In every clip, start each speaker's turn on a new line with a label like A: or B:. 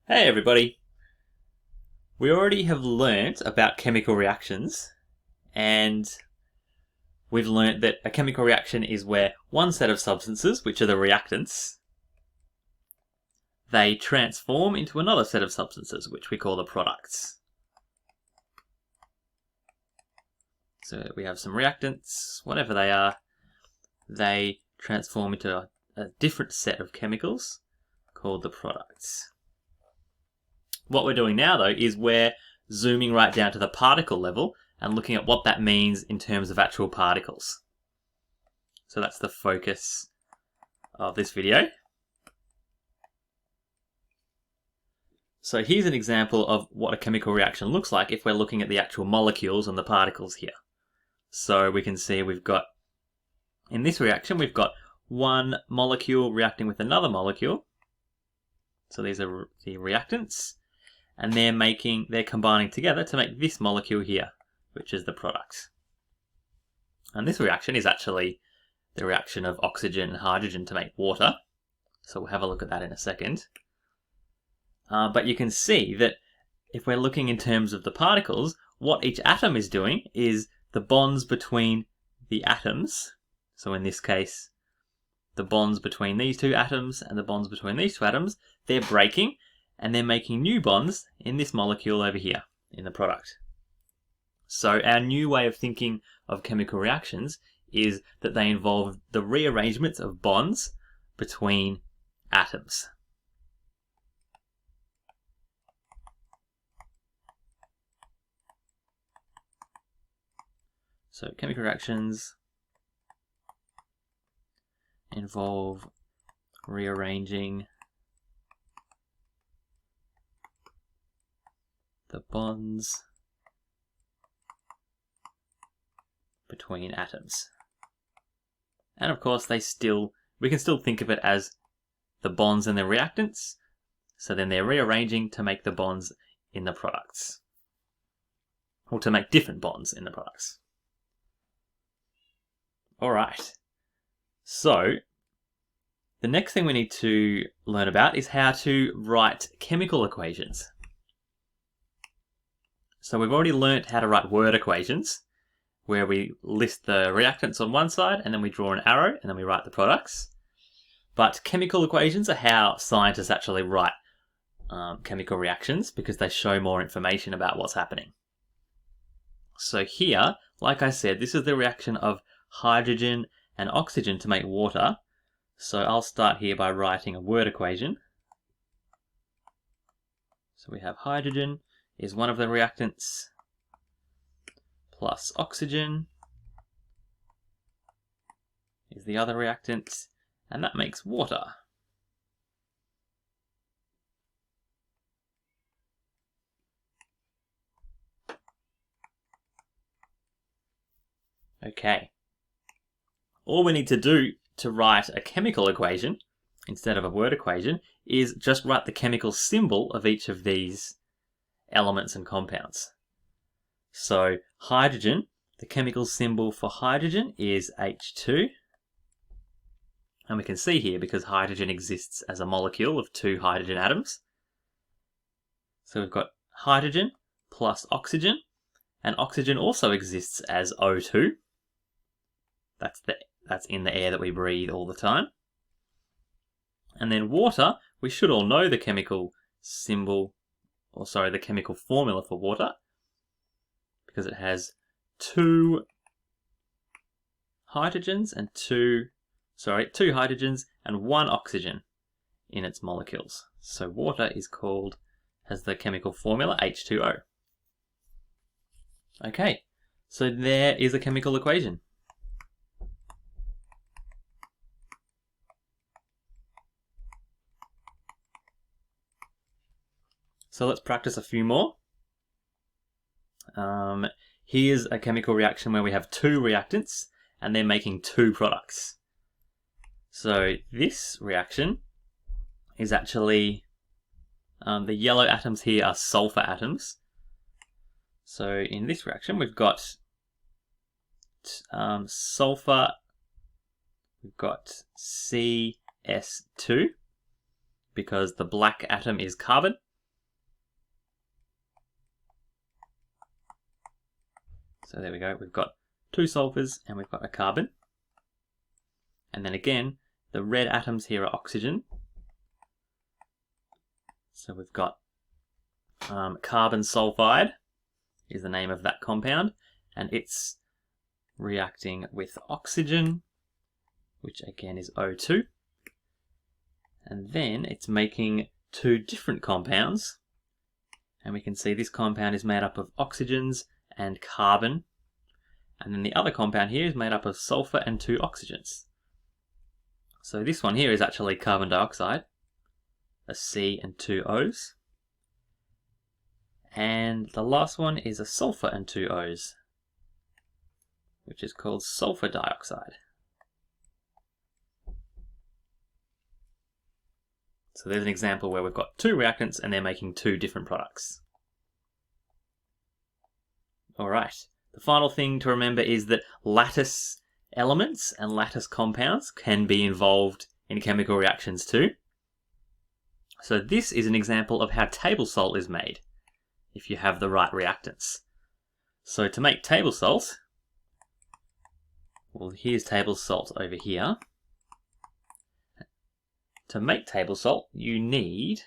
A: Hey everybody! We already have learnt about chemical reactions, and we've learnt that a chemical reaction is where one set of substances, which are the reactants, they transform into another set of substances, which we call the products. So we have some reactants, whatever they are, they transform into a different set of chemicals called the products. What we're doing now, though, is we're zooming right down to the particle level and looking at what that means in terms of actual particles. So that's the focus of this video. So here's an example of what a chemical reaction looks like if we're looking at the actual molecules and the particles here. So we can see we've got, in this reaction, we've got one molecule reacting with another molecule. So these are the reactants. And they're combining together to make this molecule here, which is the product. And this reaction is actually the reaction of oxygen and hydrogen to make water. So we'll have a look at that in a second. But you can see that if we're looking in terms of the particles, what each atom is doing is the bonds between the atoms. So in this case, the bonds between these two atoms and the bonds between these two atoms, they're breaking. And they're making new bonds in this molecule over here, in the product. So our new way of thinking of chemical reactions is that they involve the rearrangements of bonds between atoms. So chemical reactions involve rearranging the bonds between atoms. And of course we can still think of it as the bonds in the reactants, so then they're rearranging to make the bonds in the products. Or to make different bonds in the products. Alright, so the next thing we need to learn about is how to write chemical equations. So we've already learnt how to write word equations, where we list the reactants on one side and then we draw an arrow and then we write the products. But chemical equations are how scientists actually write chemical reactions because they show more information about what's happening. So here, like I said, this is the reaction of hydrogen and oxygen to make water. So I'll start here by writing a word equation. So we have hydrogen is one of the reactants, plus oxygen is the other reactant, and that makes water. Okay. All we need to do to write a chemical equation, instead of a word equation, is just write the chemical symbol of each of these elements and compounds. So hydrogen, the chemical symbol for hydrogen is H2. And we can see here because hydrogen exists as a molecule of two hydrogen atoms. So we've got hydrogen plus oxygen, and oxygen also exists as O2. That's in the air that we breathe all the time. And then water, we should all know the chemical the chemical formula for water, because it has two hydrogens and one oxygen in its molecules. So water has the chemical formula H2O. Okay, so there is a chemical equation. So let's practice a few more. Here's a chemical reaction where we have two reactants and they're making two products. So this reaction is actually, the yellow atoms here are sulfur atoms. So in this reaction we've got sulfur, we've got CS2, because the black atom is carbon, So there we go, we've got 2 sulfurs and we've got a carbon. And then again, the red atoms here are oxygen. So we've got carbon sulfide is the name of that compound, and it's reacting with oxygen, which again is O2. And then it's making 2 different compounds, and we can see this compound is made up of oxygens and carbon, and then the other compound here is made up of sulfur and 2 oxygens. So this one here is actually carbon dioxide, a C and 2 O's. And the last one is a sulfur and 2 O's, which is called sulfur dioxide. So there's an example where we've got 2 reactants and they're making 2 different products. Alright, the final thing to remember is that lattice elements and lattice compounds can be involved in chemical reactions too. So this is an example of how table salt is made, if you have the right reactants. So to make table salt, well, here's table salt over here. To make table salt, you need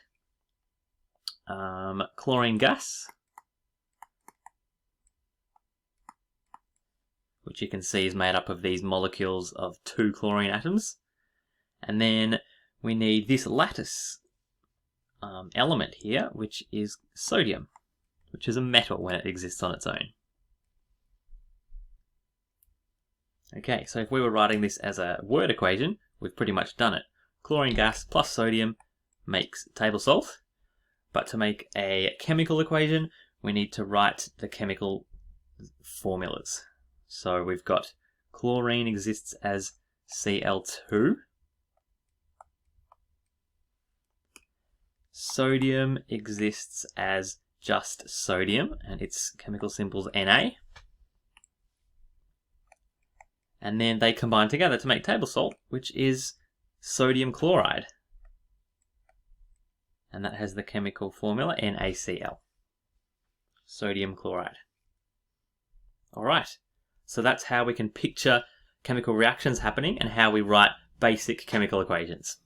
A: chlorine gas, which you can see is made up of these molecules of 2 chlorine atoms. And then we need this lattice element here, which is sodium, which is a metal when it exists on its own. Okay, so if we were writing this as a word equation, we've pretty much done it. Chlorine gas plus sodium makes table salt, but to make a chemical equation, we need to write the chemical formulas. So we've got chlorine exists as Cl2, sodium exists as just sodium, and its chemical symbol's Na. And then they combine together to make table salt, which is sodium chloride. And that has the chemical formula NaCl. Sodium chloride. Alright, so that's how we can picture chemical reactions happening and how we write basic chemical equations.